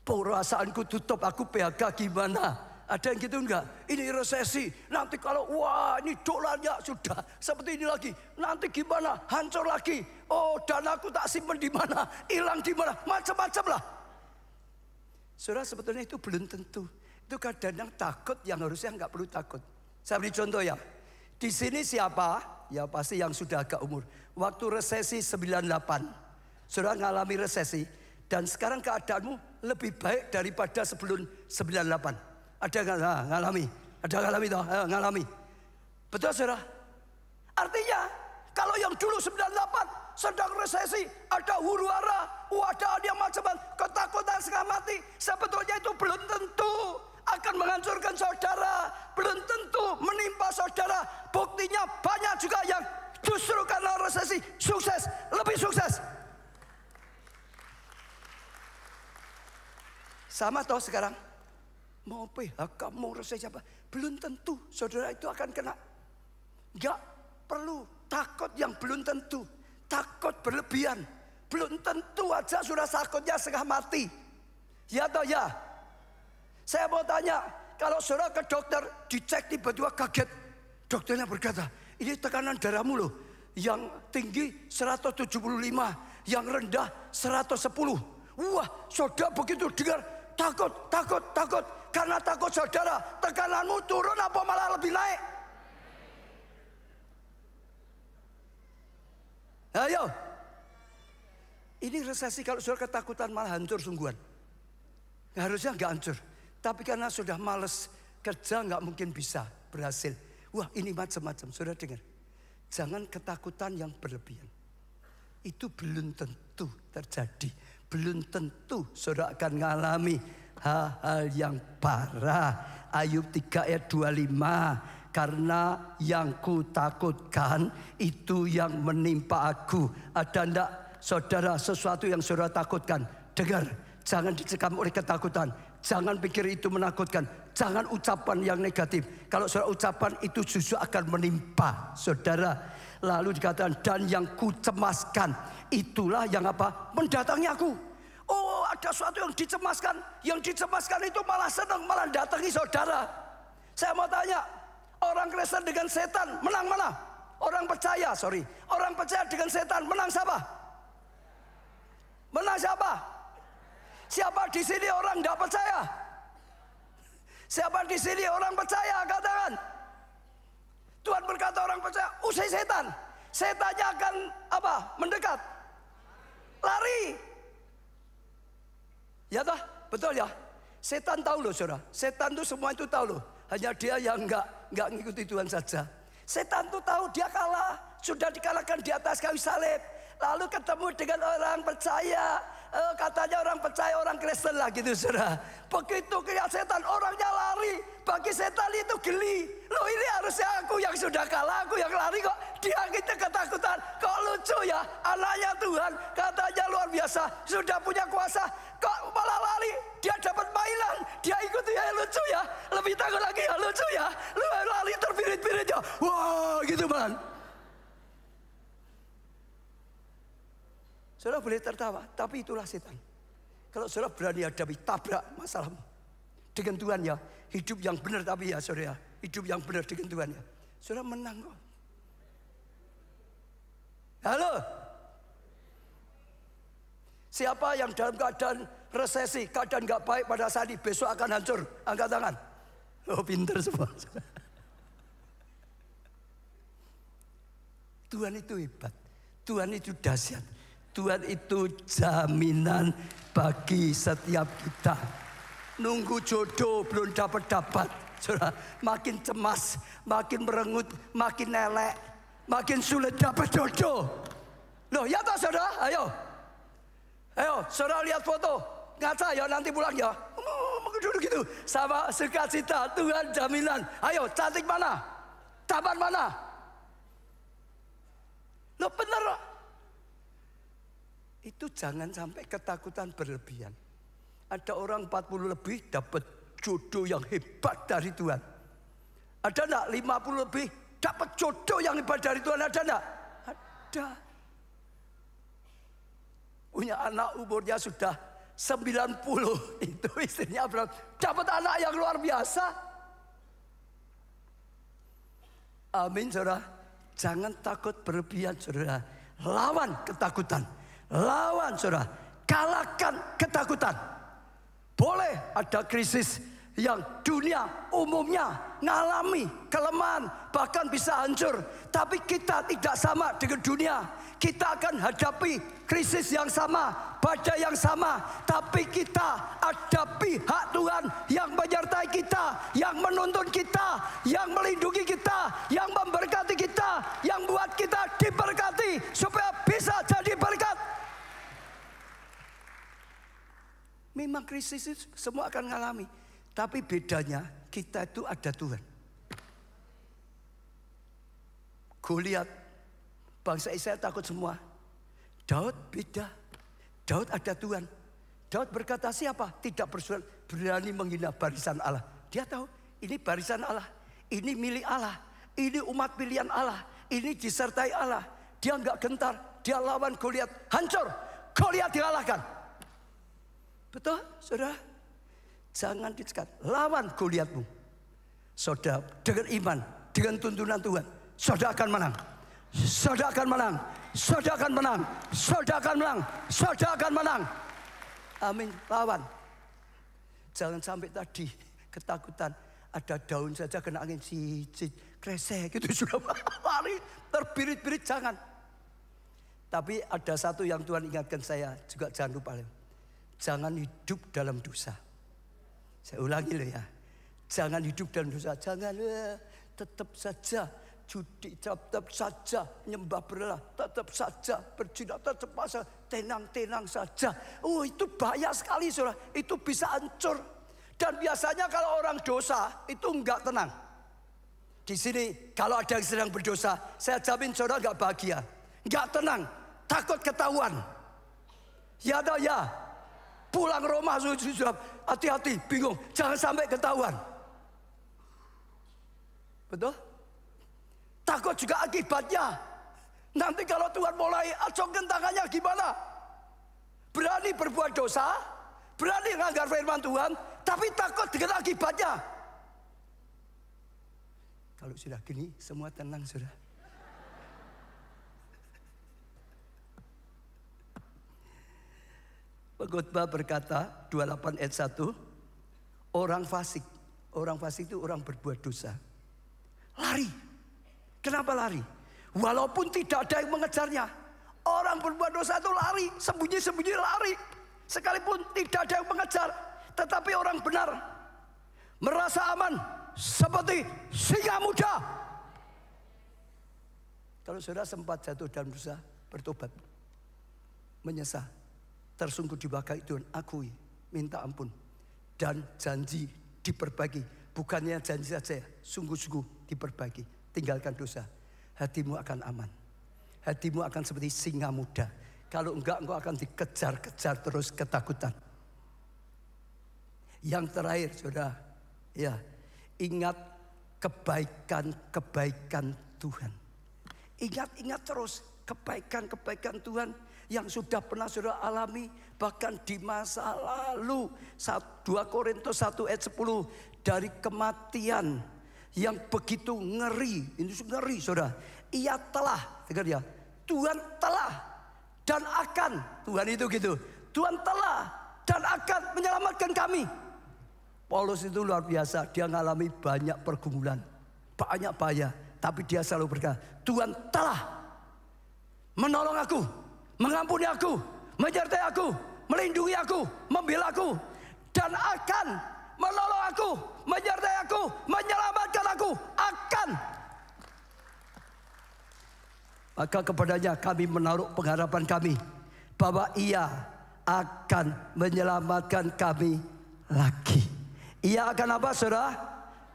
perasaanku tutup, aku PHK gimana? Ada yang gitu enggak? Ini resesi. Nanti kalau wah ini dolarnya sudah seperti ini lagi, nanti gimana? Hancur lagi. Oh danaku tak simpen di mana? Hilang di mana? Macam-macam lah. Saudara sebetulnya itu belum tentu. Itu kadang-kadang takut yang harusnya nggak perlu takut. Saya beri contoh ya. Di sini siapa? Ya pasti yang sudah agak umur. Waktu resesi 98, saudara ngalami resesi. Dan sekarang keadaanmu lebih baik daripada sebelum 98. Ada yang ngalami? Ada yang ngalami toh? Ngalami. Betul saudara? Artinya kalau yang dulu 98 sedang resesi, ada huru-hara, ada yang macam-macam, ketakutan setengah mati. Sebetulnya itu belum tentu akan menghancurkan saudara, belum tentu menimpa saudara. Buktinya banyak juga yang justru karena resesi sukses, lebih sukses. Sama toh sekarang, mau PHK, mau resesi apa, belum tentu saudara itu akan kena. Gak perlu takut yang belum tentu, takut berlebihan. Belum tentu aja sudah takutnya setengah mati. Ya toh ya. Saya mau tanya, kalau saudara ke dokter dicek tiba-tiba kaget, dokternya berkata, ini tekanan darahmu loh, yang tinggi 175, yang rendah 110. Wah, saudara begitu dengar takut. Karena takut saudara, tekananmu turun apa malah lebih naik? Ayo. Ini resesi kalau saudara ketakutan malah hancur sungguhan. Harusnya nggak hancur. Tapi karena sudah males kerja nggak mungkin bisa berhasil. Wah, ini macam-macam. Saudara dengar. Jangan ketakutan yang berlebihan. Itu belum tentu terjadi. Belum tentu saudara akan mengalami hal-hal yang parah. Ayub 3 ayat 25. Karena yang ku takutkan itu yang menimpa aku. Ada enggak saudara sesuatu yang saudara takutkan? Dengar, jangan dicekam oleh ketakutan. Jangan pikir itu menakutkan. Jangan ucapan yang negatif. Kalau saudara ucapan itu justru akan menimpa saudara. Lalu dikatakan dan yang ku cemaskan itulah yang apa? Mendatangi aku. Oh, ada sesuatu yang dicemaskan. Yang dicemaskan itu malah senang, malah datangi saudara. Saya mau tanya, orang Kristen dengan setan menang mana? Orang percaya dengan setan menang siapa? Menang siapa? Siapa di sini orang tidak percaya? Siapa di sini orang percaya? Katakan. Tuhan berkata orang percaya, usai setan. Setannya akan apa? Mendekat. Lari. Ya toh? Betul ya? Setan tahu loh saudara. Setan tuh semua itu tahu loh. Hanya dia yang enggak ngikuti Tuhan saja. Setan tuh tahu dia kalah. Sudah dikalahkan di atas kayu salib. Lalu ketemu dengan orang percaya. Katanya orang percaya, orang Kristen lah gitu saudara. Begitu lihat setan, orangnya lari. Bagi setan itu geli. Loh, ini harusnya aku yang sudah kalah, aku yang lari kok. Dia kita ketakutan. Kok lucu ya, anaknya Tuhan katanya luar biasa, sudah punya kuasa, kok malah lari. Dia dapat mainan, dia ikuti ya, lucu ya. Lebih takut lagi ya, lucu ya. Lu lari terbirit-birit ya. Wah gitu man. Saudara boleh tertawa, tapi itulah setan. Kalau saudara berani hadapi, tabrak masalahmu. Dengan Tuhan ya, hidup yang benar tapi ya saudara, hidup yang benar dengan Tuhan ya. Saudara menang kok. Halo? Siapa yang dalam keadaan resesi, keadaan gak baik pada saat ini, besok akan hancur? Angkat tangan. Oh pinter semua. Tuhan itu hebat. Tuhan itu dahsyat. Tuhan itu jaminan bagi setiap kita. Nunggu jodoh belum dapat. Saudara, makin cemas, makin merengut, makin nelek, makin sulit dapat jodoh. Loh, ya toh saudara? Ayo, saudara lihat foto. Ngaca ya nanti pulang ya. Duduk gitu. Sama sukacita, Tuhan jaminan. Ayo, cantik mana? Tampan mana? Loh bener. Itu jangan sampai ketakutan berlebihan. Ada orang 40 lebih dapat jodoh yang hebat dari Tuhan. Ada enggak 50 lebih dapat jodoh yang hebat dari Tuhan? Ada enggak? Ada. Punya anak umurnya sudah 90. Itu istrinya Abraham. Dapat anak yang luar biasa. Amin saudara. Jangan takut berlebihan saudara. Lawan ketakutan. Lawan saudara, kalahkan ketakutan. Boleh ada krisis yang dunia umumnya ngalami kelemahan, bahkan bisa hancur. Tapi kita tidak sama dengan dunia. Kita akan hadapi krisis yang sama, badai yang sama. Tapi kita ada pihak Tuhan yang menyertai kita, yang menuntun kita, yang melindungi kita, yang memberkati kita, yang buat kita diberkati supaya bisa jadi berkat. Memang krisis itu semua akan mengalami. Tapi bedanya kita itu ada Tuhan. Goliat, bangsa Israel takut semua. Daud beda. Daud ada Tuhan. Daud berkata siapa? Tidak berani menghina barisan Allah. Dia tahu ini barisan Allah. Ini milik Allah. Ini umat pilihan Allah. Ini disertai Allah. Dia enggak gentar. Dia lawan Goliat. Hancur. Goliat dikalahkan. Betul, saudara? Jangan dicekat. Lawan Goliatmu. Saudara, dengan iman, dengan tuntunan Tuhan, saudara akan menang. Saudara akan menang. saudara akan menang, saudara akan menang, saudara akan menang. Amin, lawan. Jangan sampai tadi ketakutan, ada daun saja kena angin cicit, kresek gitu sudah lari, terbirit-birit, jangan. Tapi ada satu yang Tuhan ingatkan saya juga, jangan lupa. Jangan hidup dalam dosa. Saya ulangi loh ya. Jangan hidup dalam dosa. Jangan tetap saja judi, tetap saja nyembah berhala, tetap saja berzina, tetap saja tenang-tenang saja. Oh, itu bahaya sekali saudara. Itu bisa hancur. Dan biasanya kalau orang dosa itu enggak tenang. Di sini kalau ada yang sedang berdosa, saya jamin saudara enggak bahagia, enggak tenang, takut ketahuan. Ya atau ya? Pulang rumah sudah hati-hati, bingung, jangan sampai ketahuan. Betul? Takut juga akibatnya. Nanti kalau Tuhan mulai acungkan tangannya gimana? Berani berbuat dosa, berani melanggar firman Tuhan, tapi takut dengan akibatnya. Kalau sudah gini, semua tenang sudah. Pengkhotbah berkata 28 ayat 1, orang fasik itu orang berbuat dosa. Lari. Kenapa lari? Walaupun tidak ada yang mengejarnya. Orang berbuat dosa itu lari, sembunyi-sembunyi lari. Sekalipun tidak ada yang mengejar. Tetapi orang benar merasa aman seperti singa muda. Kalau saudara sempat jatuh dalam dosa, bertobat, menyesal, tersungguh di bawah kaki Tuhan, akui, minta ampun, dan janji diperbaiki. Bukannya janji saja, sungguh-sungguh diperbaiki. Tinggalkan dosa, hatimu akan aman. Hatimu akan seperti singa muda. Kalau enggak, engkau akan dikejar-kejar terus ketakutan. Yang terakhir, saudara, ya, ingat kebaikan-kebaikan Tuhan. Ingat terus kebaikan-kebaikan Tuhan yang sudah pernah saudara alami bahkan di masa lalu. 2 Korintus 1 ayat 10, dari kematian yang begitu ngeri, ini ngeri saudara. Ia telah, dengar ya, Tuhan telah dan akan, Tuhan itu gitu, Tuhan telah dan akan menyelamatkan kami. Paulus itu luar biasa, dia mengalami banyak pergumulan, banyak bahaya, tapi dia selalu berkata, Tuhan telah menolong aku, mengampuni aku, menyertai aku, melindungi aku, membela aku, dan akan menolong aku, menyertai aku, menyelamatkan aku, akan. Maka kepadanya kami menaruh pengharapan kami, bahwa ia akan menyelamatkan kami lagi. Ia akan apa saudara?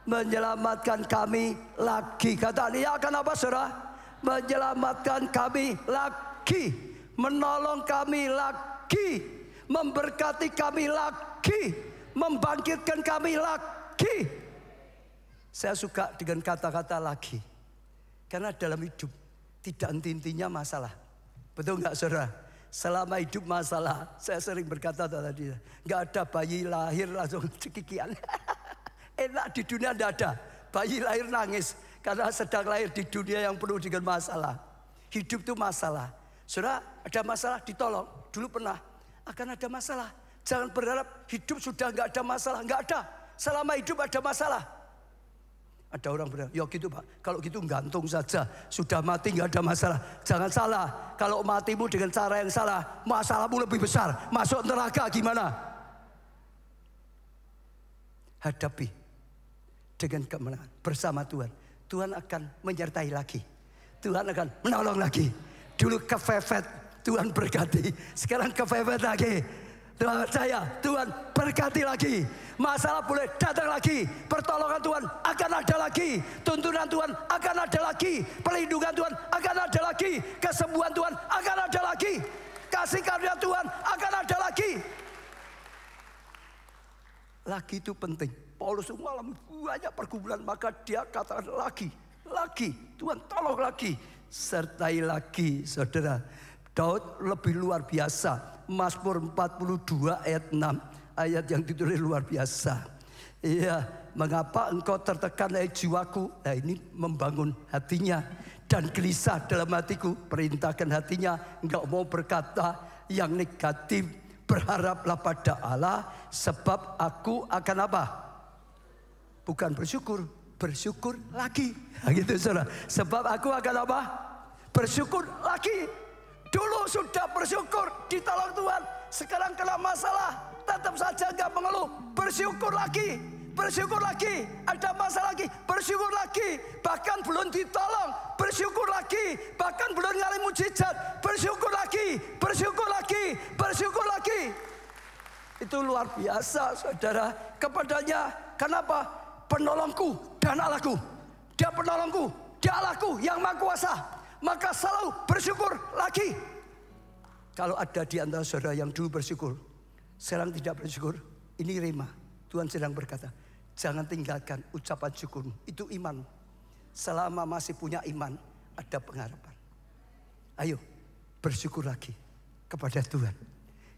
Menyelamatkan kami lagi. Kata ia akan apa saudara? Menyelamatkan kami lagi, menolong kami lagi, memberkati kami lagi, membangkitkan kami lagi. Saya suka dengan kata-kata lagi, karena dalam hidup tidak henti-hentinya masalah. Betul nggak saudara? Selama hidup masalah. Saya sering berkata tadi, nggak ada bayi lahir langsung cekikian. Enak di dunia tidak ada. Bayi lahir nangis karena sedang lahir di dunia yang penuh dengan masalah. Hidup itu masalah. Saudara, ada masalah ditolong. Dulu pernah akan ada masalah. Jangan berharap hidup sudah nggak ada masalah. Nggak ada. Selama hidup ada masalah. Ada orang bilang, ya gitu Pak, kalau gitu gantung saja, sudah mati nggak ada masalah. Jangan salah, kalau matimu dengan cara yang salah, masalahmu lebih besar, masuk neraka gimana? Hadapi dengan kemenangan bersama Tuhan. Tuhan akan menyertai lagi, Tuhan akan menolong lagi. Dulu kepepet, Tuhan berkati, sekarang kepepet lagi. Tuhan saya, Tuhan berkati lagi. Masalah boleh datang lagi. Pertolongan Tuhan akan ada lagi. Tuntunan Tuhan akan ada lagi. Perlindungan Tuhan akan ada lagi. Kesembuhan Tuhan akan ada lagi. Kasih karunia Tuhan akan ada lagi. Lagi itu penting. Paulus mengalami banyak pergumulan, maka dia katakan lagi. Tuhan tolong lagi. Sertai lagi saudara. Daud lebih luar biasa. Mazmur 42 ayat 6, ayat yang ditulis luar biasa. Iya, mengapa engkau tertekan jiwaku? Nah, ini membangun hatinya. Dan gelisah dalam hatiku, perintahkan hatinya, enggak mau berkata yang negatif. Berharaplah pada Allah, sebab aku akan apa? Bukan bersyukur, bersyukur lagi. Nah, gitu saudara. Sebab aku akan apa? Bersyukur lagi. Dulu sudah bersyukur, ditolong Tuhan. Sekarang kena masalah, tetap saja enggak mengeluh. Bersyukur lagi, bersyukur lagi. Ada masalah lagi, bersyukur lagi. Bahkan belum ditolong, bersyukur lagi. Bahkan belum ngalami mujizat, bersyukur lagi, bersyukur lagi, bersyukur lagi. Itu luar biasa saudara. Kepadanya, kenapa? Penolongku dan Allahku. Dia penolongku, dia Allahku yang maha kuasa. Maka selalu bersyukur lagi. Kalau ada di antara saudara yang dulu bersyukur, sekarang tidak bersyukur, ini rema. Tuhan sedang berkata, jangan tinggalkan ucapan syukurmu. Itu iman. Selama masih punya iman, ada pengharapan. Ayo, bersyukur lagi kepada Tuhan.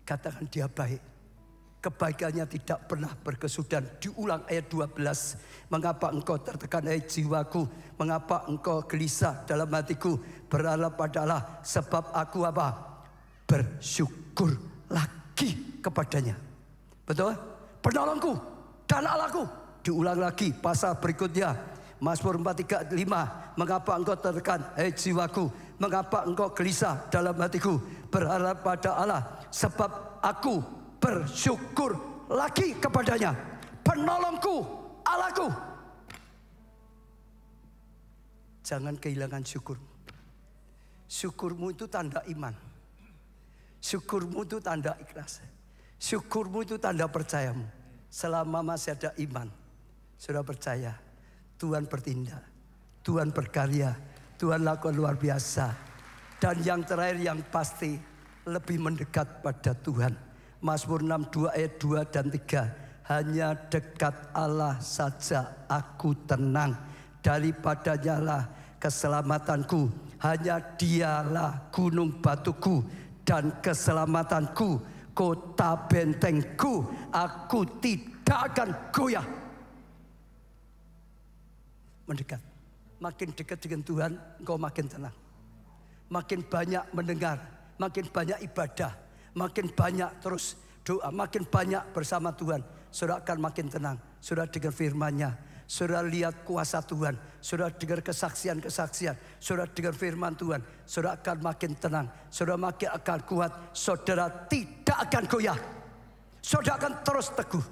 Katakan dia baik. Kebaikannya tidak pernah berkesudahan. Diulang ayat 12. Mengapa engkau tertekan jiwaku? Mengapa engkau gelisah dalam hatiku? Berharap pada Allah, sebab aku apa? Bersyukur lagi kepadanya. Betul? Penolongku dan Allahku. Diulang lagi pasal berikutnya. Mazmur 4:3-5. Mengapa engkau tertekan jiwaku? Mengapa engkau gelisah dalam hatiku? Berharap pada Allah, sebab aku bersyukur lagi kepadanya. Penolongku, Allahku. Jangan kehilangan syukur. Syukurmu itu tanda iman. Syukurmu itu tanda ikhlas. Syukurmu itu tanda percayamu. Selama masih ada iman, sudah percaya Tuhan bertindak, Tuhan berkarya, Tuhan lakukan luar biasa. Dan yang terakhir yang pasti, lebih mendekat pada Tuhan. Mazmur 62 ayat 2 dan 3. Hanya dekat Allah saja aku tenang. Daripadanya lah keselamatanku. Hanya dialah gunung batuku dan keselamatanku, kota bentengku. Aku tidak akan goyah. Mendekat. Makin dekat dengan Tuhan, engkau makin tenang. Makin banyak mendengar, makin banyak ibadah, makin banyak terus doa, makin banyak bersama Tuhan. Saudara akan makin tenang. Saudara dengar firman-Nya, saudara lihat kuasa Tuhan, saudara dengar kesaksian-kesaksian, saudara dengar firman Tuhan, saudara akan makin tenang, saudara makin akan kuat, saudara tidak akan goyah, saudara akan terus teguh,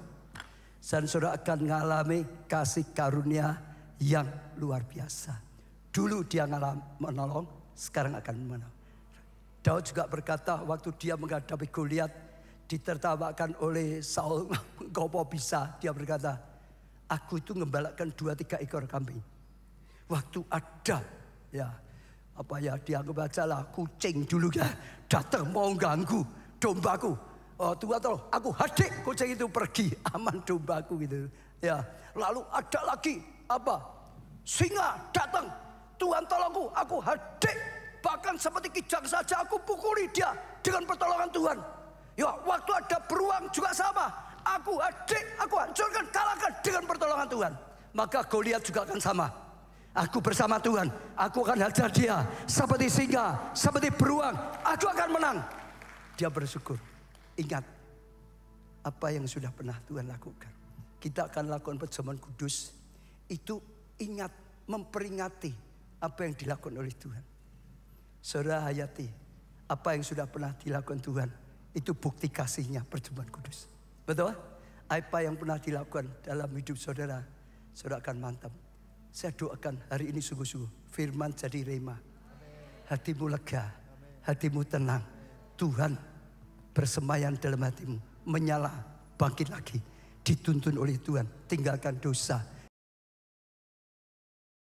dan saudara akan mengalami kasih karunia yang luar biasa. Dulu dia menolong, sekarang akan menolong. Daud juga berkata waktu dia menghadapi Goliat, ditertawakan oleh Saul, engkau mau bisa, dia berkata, aku itu ngembalakan 2-3 ekor kambing. Waktu ada dianggap aja lah kucing dulu ya, datang mau ganggu dombaku. Oh Tuhan tolong, aku hadik kucing itu pergi, aman dombaku gitu. Ya, lalu ada lagi singa datang, Tuhan tolongku, aku hadik. Bahkan seperti kijang saja aku pukuli dia dengan pertolongan Tuhan. Ya, waktu ada beruang juga sama. Aku hadik, aku hancurkan, kalahkan dengan pertolongan Tuhan. Maka Goliat juga akan sama. Aku bersama Tuhan, aku akan hajar dia seperti singa, seperti beruang. Aku akan menang. Dia bersyukur. Ingat apa yang sudah pernah Tuhan lakukan. Kita akan lakukan perjamuan kudus. Itu ingat, memperingati apa yang dilakukan oleh Tuhan. Saudara hayati apa yang sudah pernah dilakukan Tuhan. Itu bukti kasihnya perjamuan kudus. Betul? Apa yang pernah dilakukan dalam hidup saudara, saudara akan mantap. Saya doakan hari ini sungguh-sungguh firman jadi rema. Hatimu lega, hatimu tenang. Tuhan bersemayam dalam hatimu, menyala, bangkit lagi. Dituntun oleh Tuhan, tinggalkan dosa,